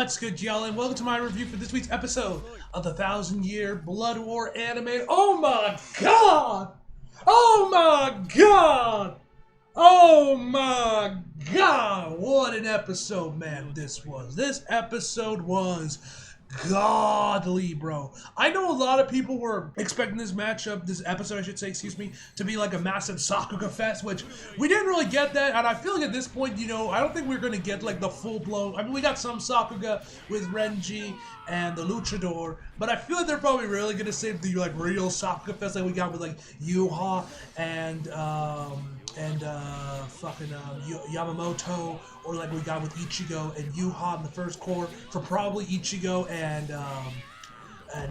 What's good, y'all, and welcome to my review for this week's episode of the 1,000-Year Blood War anime. Oh my god! Oh my god! Oh my god! What an episode, man, this was. This episode was godly, bro. I know a lot of people were expecting this matchup, this episode I should say, excuse me, to be like a massive Sakuga fest, which we didn't really get that, and I feel like at this point, you know, I don't think we're going to get like the full-blown, I mean, we got some Sakuga with Renji and the Luchador, but I feel like they're probably really going to save the like real Sakuga fest like we got with like Yuha and Yamamoto, or like we got with Ichigo and Yuha in the first core for probably Ichigo and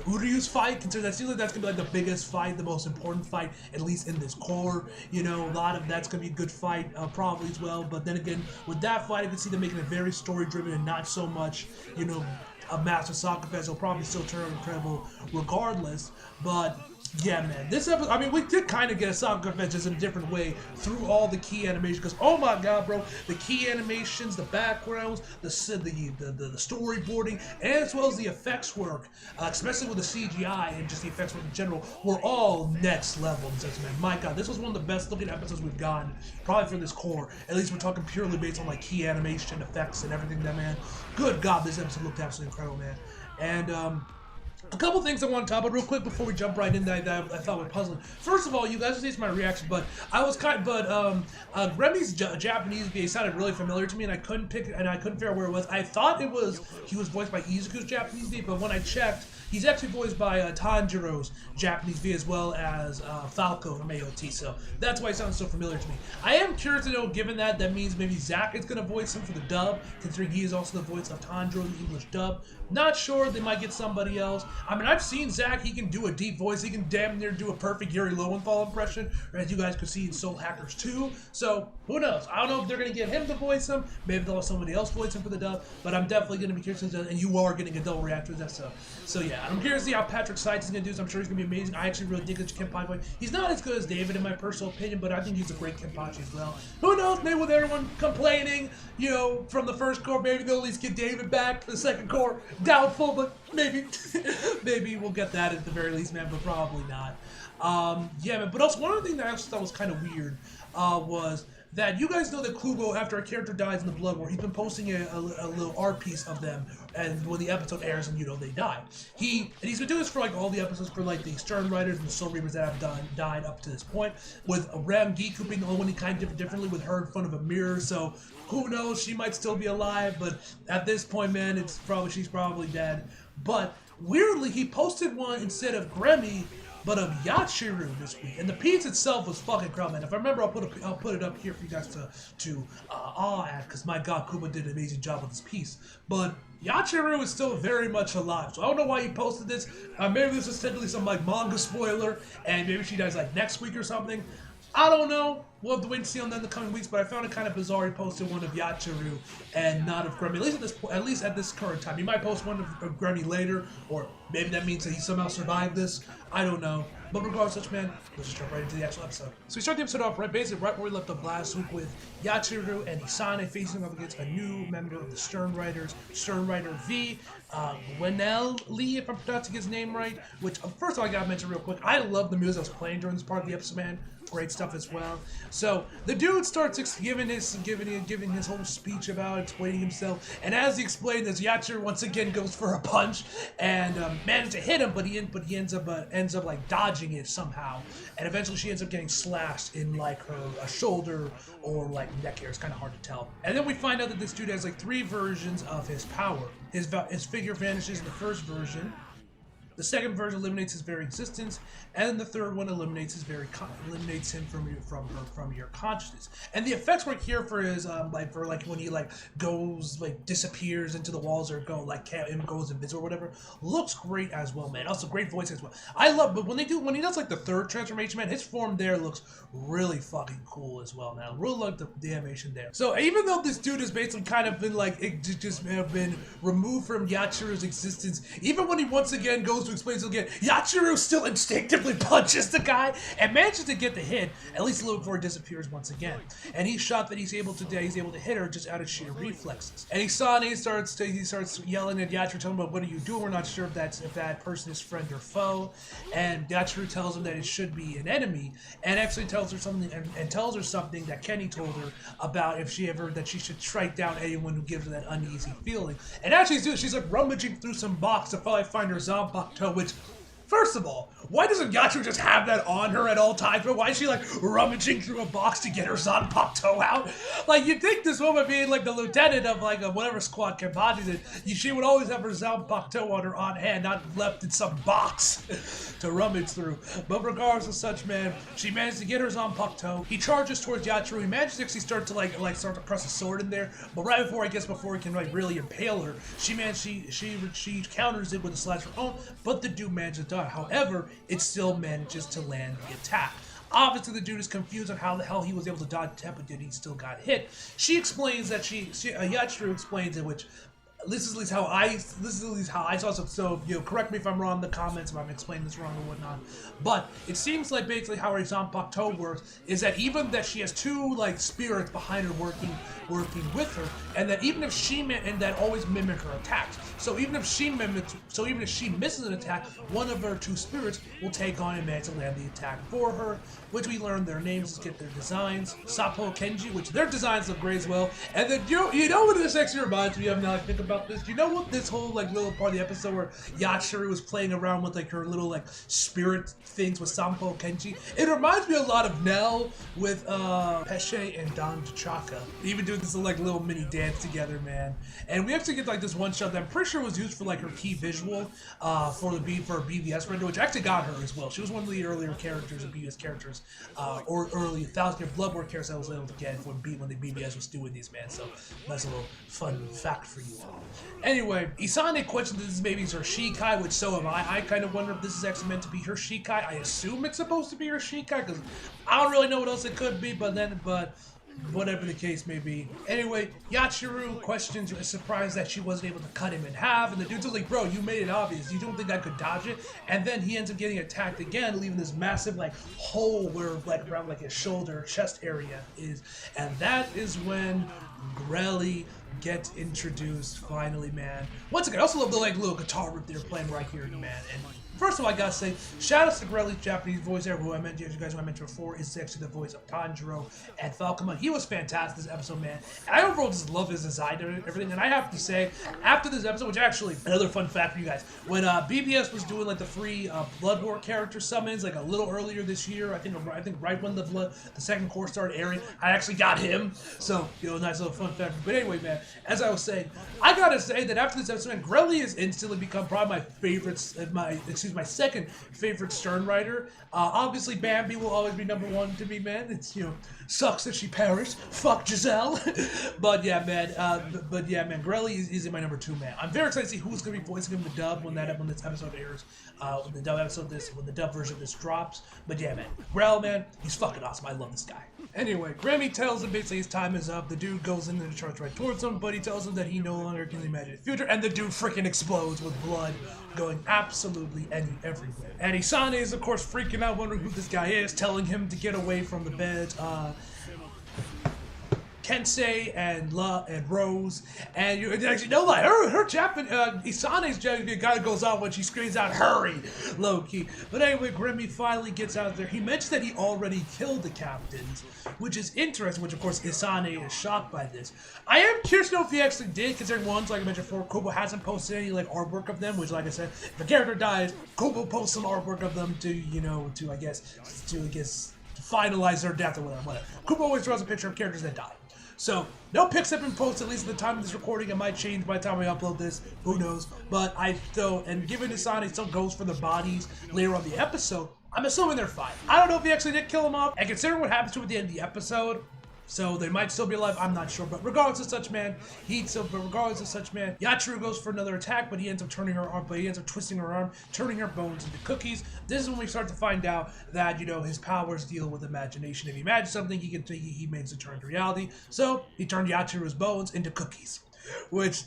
Uryu's fight, considering that seems like that's gonna be like the biggest fight, the most important fight, at least in this core. You know, a lot of that's gonna be a good fight, probably as well. But then again, with that fight, I can see them making it very story-driven and not so much, you know, a massive soccer fest. Will probably still turn out incredible regardless. But yeah, man, this episode, I mean, we did kind of get a soccer fest just in a different way through all the key animations. Because oh my god, bro, the key animations, the backgrounds, the storyboarding, as well as the effects work, especially with the CGI and just the effects work in general, were all next level. Man, my god, this was one of the best looking episodes we've gotten, probably for this core. At least we're talking purely based on like key animation, effects, and everything. That, man, good god, this episode looked absolutely incredible, man. And a couple things I want to talk about real quick before we jump right in that I thought were puzzling. First of all, you guys will see my reaction, but I was Remy's Japanese VA sounded really familiar to me, and I couldn't figure out where it was. I thought he was voiced by Izuku's Japanese VA, but when I checked, he's actually voiced by Tanjiro's Japanese VA as well as Falco from AOT, so that's why he sounds so familiar to me. I am curious to know, given that means maybe Zach is going to voice him for the dub, considering he is also the voice of Tanjiro in the English dub. Not sure, they might get somebody else. I mean, I've seen Zach, he can do a deep voice, he can damn near do a perfect Yuri Lowenthal impression, as you guys could see in Soul Hackers 2, so who knows? I don't know if they're going to get him to voice him, maybe they'll have somebody else voice him for the dub, but I'm definitely going to be curious, and you are getting a double reaction to that stuff. So yeah, I'm curious to see how Patrick Seitz is going to do, so I'm sure he's going to be amazing. I actually really dig his Kenpachi voice. He's not as good as David in my personal opinion, but I think he's a great Kenpachi as well. Who knows, maybe with everyone complaining, you know, from the first core, maybe they'll at least get David back for the second core. Doubtful, but maybe maybe we'll get that at the very least, man, but probably not. Yeah, man, but also one other thing that I also thought was kind of weird was that you guys know that Kubo, after a character dies in the Blood War, he's been posting a little art piece of them, and when the episode airs and, you know, they die. He's been doing this for, like, all the episodes for, like, the Stern Riders and the Soul Reapers that have died up to this point, with Ram Giku being the only one he kind of did differently with her in front of a mirror, so who knows, she might still be alive, but at this point, man, she's probably dead. But weirdly, he posted one instead of Gremmy, but of Yachiru this week, and the piece itself was fucking incredible, man. If I remember, I'll put it up here for you guys to awe at, because my god, Kuba did an amazing job with this piece. But Yachiru is still very much alive, so I don't know why he posted this. Maybe this is technically some like manga spoiler, and maybe she dies like next week or something. I don't know. We'll have to wait and see on that in the coming weeks, but I found it kind of bizarre he posted one of Yachiru and not of Gremmy, at least at this current time. He might post one of Gremmy later, or maybe that means that he somehow survived this. I don't know. But regardless of such, man, let's just jump right into the actual episode. So we start the episode off basically right where we left off last week, with Yachiru and Isane facing off against a new member of the Stern Riders, Stern Rider V, Gwenel Lee, if I'm pronouncing his name right, which, first of all, I gotta mention real quick, I love the music that was playing during this part of the episode, man. Great stuff as well. So the dude starts giving his whole speech about explaining himself, and as he explained this, Yachiru once again goes for a punch and manages to hit him, but he ends up like dodging it somehow, and eventually she ends up getting slashed in like her shoulder or like neck area. It's kind of hard to tell. And then we find out that this dude has like 3 versions of his power. His figure vanishes in the first version. The second version eliminates his very existence, and the third one eliminates him from your consciousness. And the effects work here for his like when he like goes like disappears into the walls or goes invisible or whatever. Looks great as well, man. Also great voice as well. I love, but when he does like the third transformation, man, his form there looks really fucking cool as well, man. I really like the animation there. So even though this dude has basically kind of been like just been removed from Yachiru's existence, even when he once again goes to explain this again. Yachiru still instinctively punches the guy and manages to get the hit, at least a little before it disappears once again. And he's shocked that he's able to hit her just out of sheer reflexes. And Isane starts yelling at Yachiru, telling him about what are you doing? We're not sure if that person is friend or foe. And Yachiru tells him that it should be an enemy, and actually tells her something and tells her something that Kenny told her about if she ever that she should strike down anyone who gives her that uneasy feeling. And actually, she's like rummaging through some box to probably find her Zanpakuto, which, first of all, why doesn't Yachiru just have that on her at all times? But why is she like rummaging through a box to get her Zanpakuto out? Like, you'd think this woman being like the lieutenant of like a whatever squad Kenpachi did, she would always have her Zanpakuto on hand, not left in some box to rummage through. But regardless of such, man, she managed to get her Zanpakuto. He charges towards Yachiru. He manages to actually start to press a sword in there. But right before he can like really impale her, she counters it with a slash of her own. But the dude manages to die. However, it still manages to land the attack. Obviously, the dude is confused on how the hell he was able to dodge attack, but he still got hit. She explains that Yachiru explains it, which this is at least how I saw it. So correct me if I'm wrong in the comments if I'm explaining this wrong or whatnot. But it seems like basically how her Zanpakuto works is that even that she has two like spirits behind her working with her, and that even if and that always mimic her attacks. So even if she misses an attack, one of her two spirits will take on and manage to land the attack for her, which we learn their names, get their designs. Sapo Kenji, which their designs look great as well. And then you know what this actually reminds me of now I think about this? You know what this whole like little part of the episode where Yachiru was playing around with like her little like spirit things with Sapo Kenji? It reminds me a lot of Nell with Pesce and Don Chaka. They even doing this like little mini dance together, man. And we actually get like this one shot that I'm pretty sure was used for like her key visual for a BBS render, which actually got her as well. She was one of the earlier characters of BBS characters, or early 1000-year Blood War characters I was able to get when the BBS was doing these, man. So that's a little fun fact for you all. Anyway, Isane questions if this maybe her Shikai, which so am I. I kind of wonder if this is actually meant to be her Shikai. I assume it's supposed to be her Shikai because I don't really know what else it could be, but whatever the case may be. Anyway, Yachiru questions, is surprised that she wasn't able to cut him in half, and the dude's like, bro, you made it obvious. You don't think I could dodge it? And then he ends up getting attacked again, leaving this massive like hole where like around like his shoulder, chest area is. And that is when Grelly gets introduced finally, man. Once again, I also love the like little guitar riff they're playing right here, man. And first of all, I gotta say, shout out to Grelly's Japanese voice actor, who I mentioned, you guys who I mentioned before, is actually the voice of Tanjiro and Falcomon. He was fantastic this episode, man. And I overall just love his design and everything. And I have to say, after this episode, which actually, another fun fact for you guys, when BBS was doing like the free Blood War character summons, like a little earlier this year, I think right when the second course started airing, I actually got him. So, nice little fun fact. But anyway, man, as I was saying, I gotta say that after this episode, man, Grelly has instantly become probably my favorite, my second favorite Stern writer. Obviously, Bambi will always be number one to me, man. It's sucks that she perished. Fuck Giselle. But yeah, man. Grelly is in my number two, man. I'm very excited to see who's gonna be voicing him in the dub when this episode airs. When the dub version of this drops. But yeah, man, Grell, man, he's fucking awesome. I love this guy. Anyway, Grammy tells him basically his time is up. The dude goes in and charges right towards him, but he tells him that he no longer can imagine the future, and the dude freaking explodes with blood going absolutely everywhere. And Isane is, of course, freaking out, wondering who this guy is, telling him to get away from the bed. Kensei and Rose, and you actually know like her Japanese Isane's Japanese guy goes out when she screams out "Hurry!" low key. But anyway, Grimmy finally gets out there. He mentions that he already killed the captains, which is interesting. Which of course Isane is shocked by this. I am curious to know if he actually did, considering ones like I mentioned before, Kubo hasn't posted any like artwork of them. Which, like I said, if a character dies, Kubo posts some artwork of them to I guess finalize their death or whatever. Kubo always draws a picture of characters that die. So, no pics have been posted, at least at the time of this recording. It might change by the time we upload this. Who knows? But and given Isane still goes for the bodies later on the episode, I'm assuming they're fine. I don't know if he actually did kill them off. And considering what happens to him at the end of the episode, so they might still be alive, I'm not sure. But regardless of such, man, Yachiru goes for another attack, but he ends up turning her arm, twisting her arm, turning her bones into cookies. This is when we start to find out that, his powers deal with imagination. If he imagines something, he makes it turn to reality. So he turned Yachiru's bones into cookies. which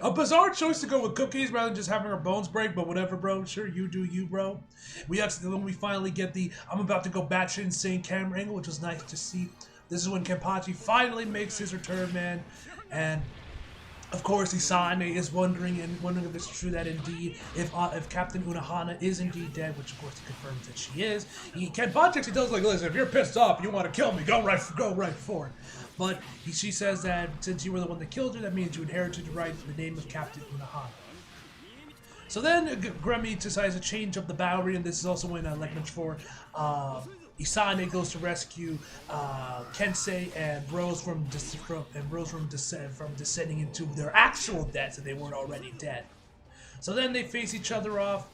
a bizarre choice to go with cookies rather than just having her bones break, but whatever, bro. Sure, you do you, bro. When we finally get the I'm about to go batshit insane camera angle, which was nice to see. This is when Kenpachi finally makes his return, man, and of course, Isane is wondering if it's true that indeed, if Captain Unohana is indeed dead, which of course he confirms that she is. Kenpachi actually tells like, listen, if you're pissed off, you want to kill me, go right for it. But she says that since you were the one that killed her, that means you inherited the right to the name of Captain Unohana. So then Gremmy decides to change up the battery, and this is also when, like mentioned before, Isane goes to rescue Kensei and Rose from descending into their actual deaths, and they weren't already dead. So then they face each other off,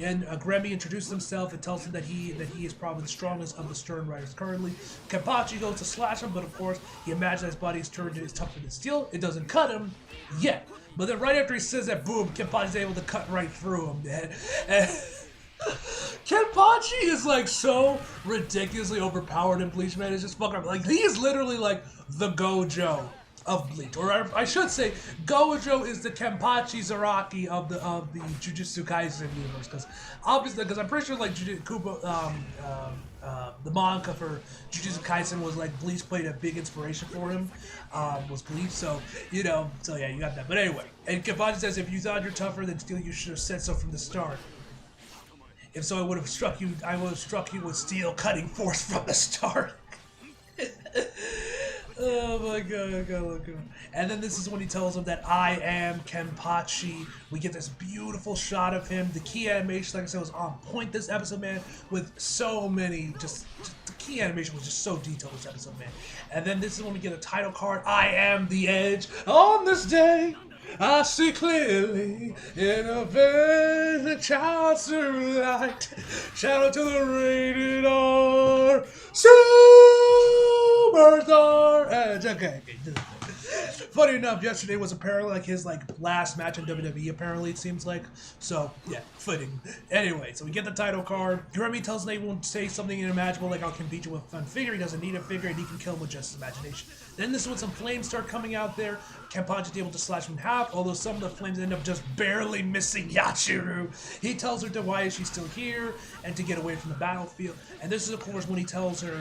and Gremmy introduces himself and tells him that he is probably the strongest of the Stern Riders currently. Kenpachi goes to slash him, but of course he imagines his body is turned is tougher than steel. It doesn't cut him yet. But then right after he says that, boom, Kenpachi's able to cut right through him, man. And Kenpachi is like so ridiculously overpowered in Bleach, man. It's just fucking like he is literally like the Gojo of Bleach, or I should say, Gojo is the Kenpachi Zaraki of the Jujutsu Kaisen universe, because obviously, because I'm pretty sure like the manga for Jujutsu Kaisen was like Bleach played a big inspiration for him, was Bleach, so you know, so yeah, you got that. But anyway, and Kenpachi says if you thought you're tougher than steel, you should have said so from the start. If so, I would have struck you. I would have struck you with steel cutting force from the start. Oh my god, I gotta look at him. And then this is when he tells him that I am Kenpachi. We get this beautiful shot of him. The key animation, like I said, was on point this episode, man, with so many, just the key animation was just so detailed this episode, man. And then this is when we get a title card, I am the Edge. On this day, I see clearly in a very child's light. Shout out to the rated R Superstar Edge. Okay. Funny enough, yesterday was apparently like his last match in WWE. Apparently, it seems like. So yeah, fitting. Anyway, so we get the title card. Gremmy tells Nate won't say something unimaginable like I can beat you with a fun figure. He doesn't need a figure, and he can kill him with just his imagination. Then this is when some flames start coming out there. Kenpachi's able to slash him in half, although some of the flames end up just barely missing Yachiru. He tells her why is she still here and to get away from the battlefield. And this is of course when he tells her,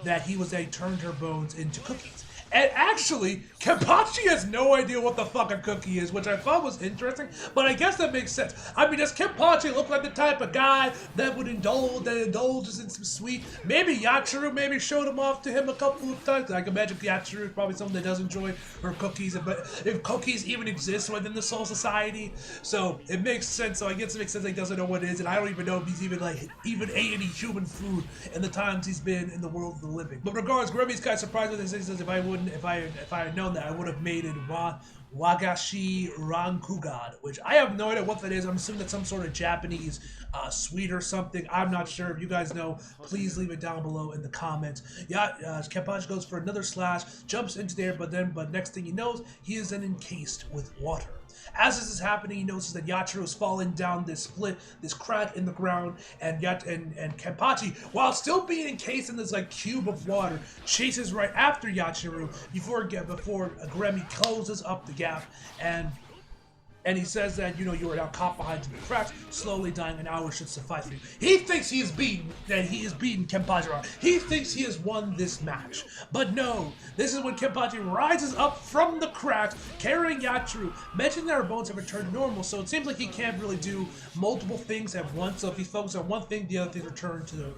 that he turned her bones into cookies. And actually, Kenpachi has no idea what the fuck a cookie is, which I thought was interesting, but I guess that makes sense. I mean, does Kenpachi look like the type of guy that indulges in some sweet? Maybe Yachiru showed him off to him a couple of times. I can imagine Yachiru is probably someone that does enjoy her cookies, but if cookies even exist within the Soul Society, so it makes sense. So I guess it makes sense that he doesn't know what it is, and I don't even know if he's even ate any human food in the times he's been in the world of the living. But regardless, Gremmy's kind of surprised with this. He says if I had known that, I would have made it Wagashi Rankugan, which I have no idea what that is. I'm assuming that's some sort of Japanese sweet or something. I'm not sure. If you guys know, please leave it down below in the comments. Yeah, Kenpachi goes for another slash, jumps into there, but next thing he knows, he is then encased with water. As this is happening, he notices that Yachiru is falling down this crack in the ground, and Kenpachi, while still being encased in this cube of water, chases right after Yachiru before Gremmy closes up the gap, and he says that, you are now caught behind the cracks, slowly dying. An hour should suffice for you. He thinks he is beaten Kenpachi. He thinks he has won this match. But no, this is when Kenpachi rises up from the cracks, carrying Yachiru, mentioning that her bones have returned normal, so it seems like he can't really do multiple things at once. So if he focuses on one thing, the other things return to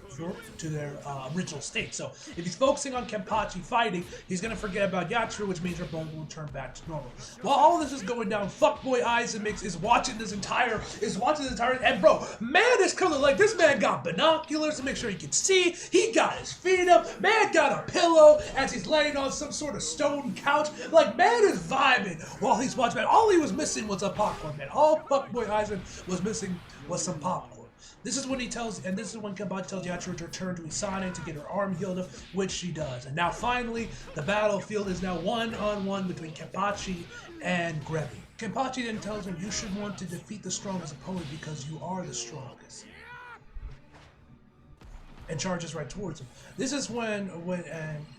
their original state. So if he's focusing on Kenpachi fighting, he's going to forget about Yachiru, which means her bones will return back to normal. While all this is going down, fuckboy is watching this entire, and bro, man is coming like this man got binoculars to make sure he can see. He got his feet up. Man got a pillow as he's laying on some sort of stone couch. Like, man is vibing while he's watching. Man, all he was missing was a popcorn, man. All fuckboy Aizen was missing was some popcorn. This is when Kenpachi tells Yachiru to return to Isane to get her arm healed up, which she does. And now finally, the battlefield is now one-on-one between Kenpachi and Gremmy. Kenpachi then tells him you should want to defeat the strongest opponent because you are the strongest. and charges right towards him. This is when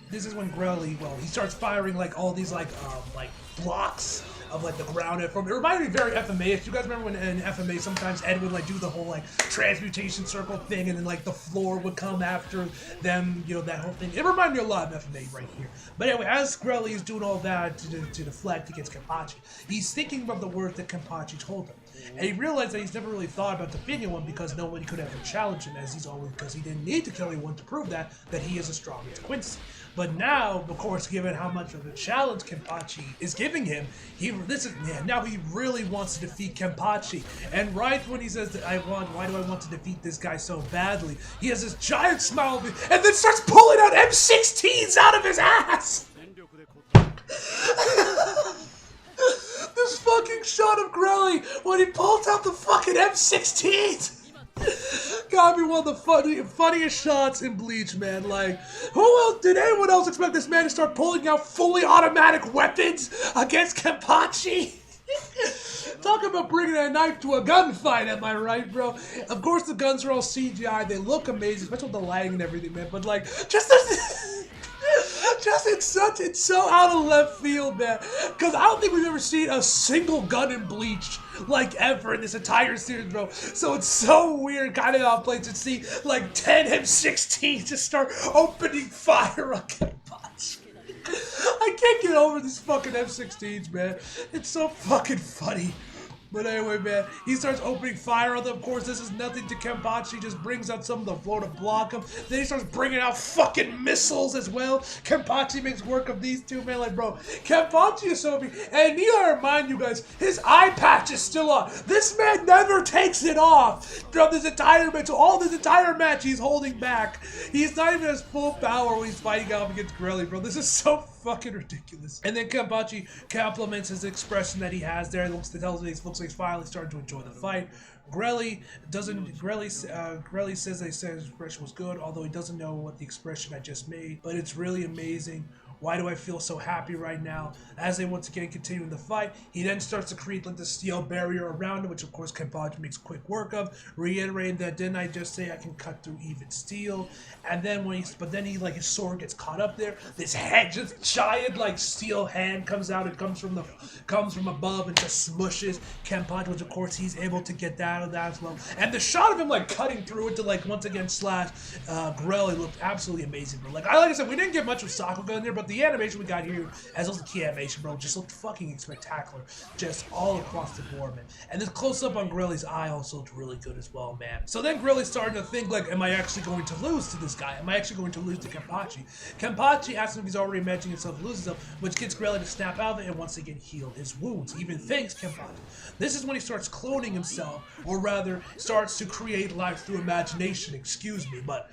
Grelly, well, he starts firing like all these like blocks of like the ground. It reminded me very FMA. You guys remember when in FMA sometimes Ed would like do the whole like transmutation circle thing, and then like the floor would come after them, you know, that whole thing. It reminded me a lot of FMA right here. But anyway, as Grelly is doing all that to deflect against Kenpachi, he's thinking of the words that Kenpachi told him. And he realized that he's never really thought about defeating anyone because nobody could ever challenge him, as he's always, because he didn't need to kill anyone to prove that he is as strong as Quincy. But now, of course, given how much of a challenge Kenpachi is giving him, now he really wants to defeat Kenpachi. And right when he says that why do I want to defeat this guy so badly, he has this giant smile and then starts pulling out M16s out of his ass. This fucking shot of Grelly when he pulls out the fucking M16s. Gotta be one of the funniest shots in Bleach, man. Like, did anyone else expect this man to start pulling out fully automatic weapons against Kenpachi? Talk about bringing a knife to a gunfight, am I right, bro? Of course, the guns are all CGI. They look amazing, especially with the lighting and everything, man. But like, it's so out of left field, man. Because I don't think we've ever seen a single gun in Bleach, like, ever in this entire series, bro. So it's so weird, kind of out of place to see, like, 10 M16s just start opening fire on Kenpachi. I can't get over these fucking M16s, man. It's so fucking funny. But anyway, man, he starts opening fire on them. Of course, this is nothing to Kenpachi. He just brings out some of the floor to block him. Then he starts bringing out fucking missiles as well. Kenpachi makes work of these two, man. Like, bro, Kenpachi is so big. And need I remind you guys, his eye patch is still on. This man never takes it off throughout this entire match. So all this entire match, he's holding back. He's not even at his full power when he's fighting out against Grelly, bro. This is so fucking ridiculous. And then Kenpachi compliments his expression that he has there. It looks like he's finally starting to enjoy the fight. Grelly says his expression was good, although he doesn't know what the expression I just made, but it's really amazing. Why do I feel so happy right now? As they once again continue the fight, he then starts to create like the steel barrier around him, which of course Kenpachi makes quick work of, reiterating that didn't I just say I can cut through even steel? And then then he like his sword gets caught up there. This head, just giant like steel hand comes out. It comes from above and just smushes Kenpachi, which of course he's able to get out of that as well. And the shot of him like cutting through it to like once again slash Grelly looked absolutely amazing, bro. Like I said, we didn't get much of Sakuga in there, but the animation we got here, as well as the key animation, bro, just looked fucking spectacular. Just all across the board, man. And this close-up on Grelly's eye also looked really good as well, man. So then Grelly's starting to think, like, am I actually going to lose to this guy? Am I actually going to lose to Kenpachi? Kenpachi asks him if he's already imagining himself losing himself, which gets Grelly to snap out of it and once again heal his wounds. He even thanks Kenpachi. This is when he starts cloning himself, or rather, starts to create life through imagination, excuse me, but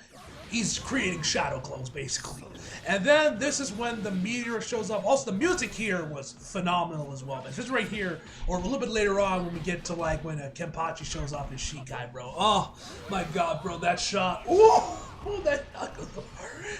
he's creating shadow clones, basically. And then this is when the meteor shows up. Also, the music here was phenomenal as well. This is right here, or a little bit later on when we get to like when Kenpachi shows off his Shikai, bro. Oh my god, bro, that shot. Ooh! Oh, that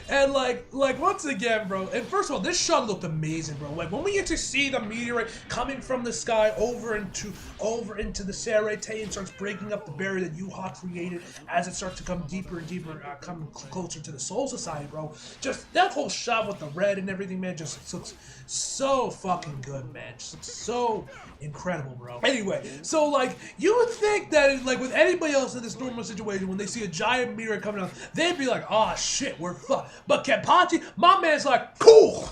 and like once again, bro. And first of all, this shot looked amazing, bro. Like when we get to see the meteorite coming from the sky over into the Serete and starts breaking up the barrier that Yuha created as it starts to come deeper and deeper, come closer to the Soul Society, bro. Just that whole shot with the red and everything, man, just looks so fucking good, man. Just looks so incredible, bro. Anyway, so like you would think that like with anybody else in this normal situation, when they see a giant meteor coming out, they'd be like, oh shit, we're fucked. But Kenpachi, my man's like, cool.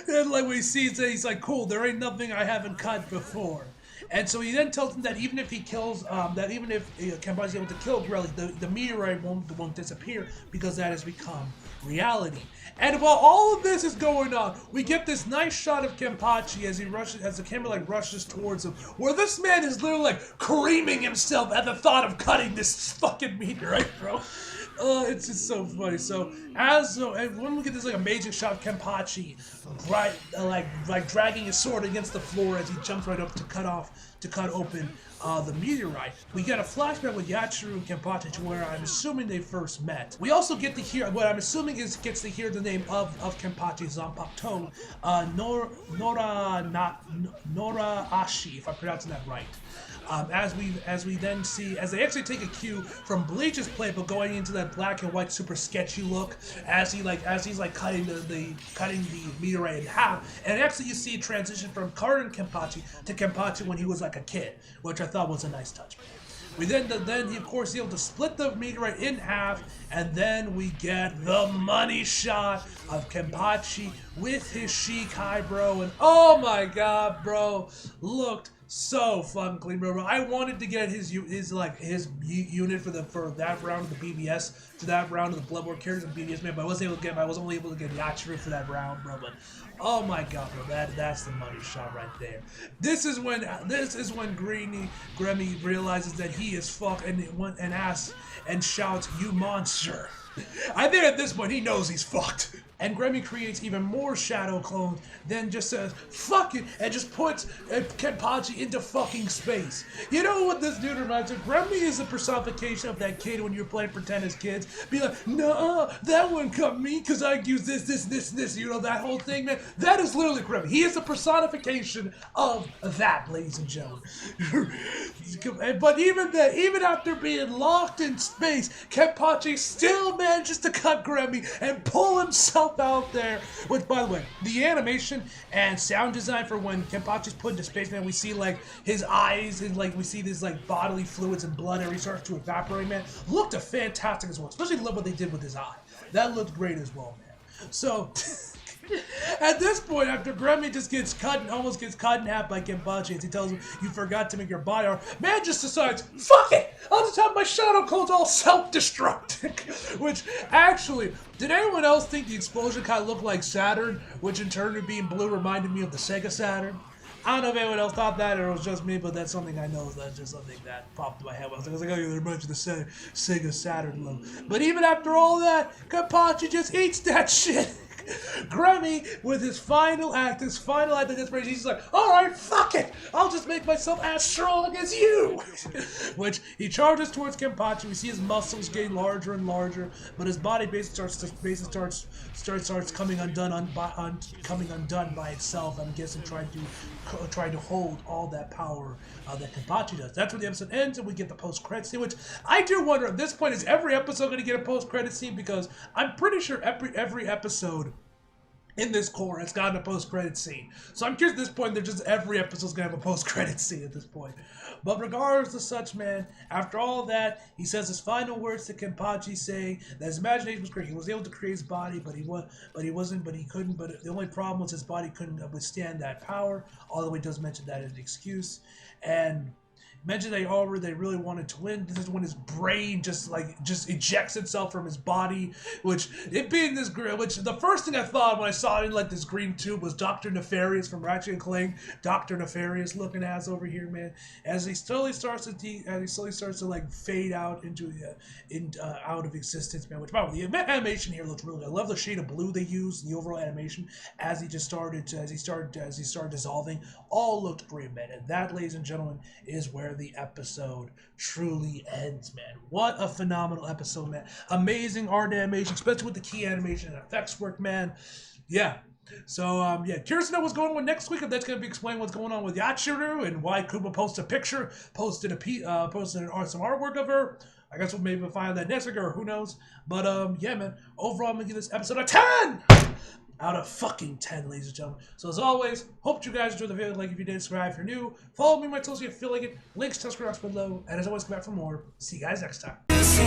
And like when he sees it, he's like, cool, there ain't nothing I haven't cut before. And so he then tells him that even if he kills, Kenpachi is able to kill Grelly, the meteorite won't disappear because that has become reality. And while all of this is going on, we get this nice shot of Kenpachi as the camera like rushes towards him, where this man is literally like creaming himself at the thought of cutting this fucking meteorite, bro. It's just so funny. So and when we get this like amazing shot of Kenpachi, like dragging his sword against the floor as he jumps right up to cut open the meteorite, we get a flashback with Yachiru and Kenpachi to where I'm assuming they first met. We also get to hear what I'm assuming gets to hear the name of Kenpachi, Zanpakuto, Nozarashi, if I'm pronouncing that right. as we then see as they actually take a cue from Bleach's playbook going into that black and white super sketchy look as he's like cutting the meteorite in half, and actually you see a transition from current Kenpachi to Kenpachi when he was like a kid, which I thought was a nice touch. We then he of course able to split the meteorite in half, and then we get the money shot of Kenpachi with his Shikai, bro, and oh my god, bro, looked so fucking clean, bro. I wanted to get his unit for that round of the BBS to that round of the Bloodborne characters of BBS, man, but I wasn't only able to get Yachiru for that round, bro. But oh my god, bro, that's the money shot right there. This is when Gremmy realizes that he is fucked and asks and shouts, "You monster!" I think at this point he knows he's fucked. And Gremmy creates even more shadow clones, then just says, "Fuck it," and just puts Kenpachi into fucking space. You know what this dude reminds me of? Gremmy is the personification of that kid when you're playing pretend as kids. Be like, "Nah, that one cut me because I use this, you know, that whole thing, man." That is literally Gremmy. He is the personification of that, ladies and gentlemen. But even then, even after being locked in space, Kenpachi still manages to cut Gremmy and pull himself out there. Which, by the way, the animation and sound design for when Kenpachi's put into space, man, we see like his eyes and like we see these like bodily fluids and blood and he starts to evaporate, man, looked fantastic as well. Especially love what they did with his eye. That looked great as well, man. So at this point, after Gremmy just almost gets cut in half by Kenpachi as he tells him, "You forgot to make your body armor," man just decides, "Fuck it! I'll just have my shadow clones all self-destruct." Which, actually, did anyone else think the explosion kind of looked like Saturn, which in turn of being blue reminded me of the Sega Saturn? I don't know if anyone else thought that or it was just me, but that's something I know. That's just something that popped in my head. I was like, "Oh, yeah, they remind you of the Sega Saturn logo." But even after all that, Kenpachi just eats that shit. Gremmy, with his final act of desperation, he's like, "Alright, fuck it! I'll just make myself as strong as you!" Which, he charges towards Kenpachi. We see his muscles getting larger and larger, but his body basically starts coming undone by itself, I'm guessing trying to hold all that power that Kenpachi does. That's where the episode ends, and we get the post-credit scene, which I do wonder, at this point, is every episode going to get a post-credit scene? Because I'm pretty sure every episode in this core has gotten a post-credit scene. So I'm curious at this point, they're just every episode's gonna have a post-credit scene at this point. But regardless of such, man, after all of that, he says his final words to Kenpachi, saying that his imagination was great. He was able to create his body, but he couldn't. But the only problem was his body couldn't withstand that power. Although he does mention that as an excuse, and mentioned they really wanted to win. This is when his brain just ejects itself from his body, which the first thing I thought when I saw it in like this green tube was Dr. Nefarious from Ratchet and Clank. Dr. Nefarious looking ass over here, man. As he slowly starts to like fade out out of existence, man. Which, by the way, the animation here looks really good. I love the shade of blue they used, the overall animation as he started dissolving. All looked great, man. And that, ladies and gentlemen, is where the episode truly ends, man. What a phenomenal episode, man. Amazing art animation, especially with the key animation and effects work, man. Yeah. So, curious to know what's going on next week. If that's going to be explaining what's going on with Yachiru and why Kuma posted some artwork of her. I guess we'll maybe find out that next week, or who knows. But, yeah, man. Overall, I'm going to give this episode a 10! Out of fucking 10, ladies and gentlemen. So as always, hope you guys enjoyed the video. Like if you did, subscribe if you're new. Follow me on my socials if you feel like it. Links to subscribe below. And as always, come back for more. See you guys next time. She's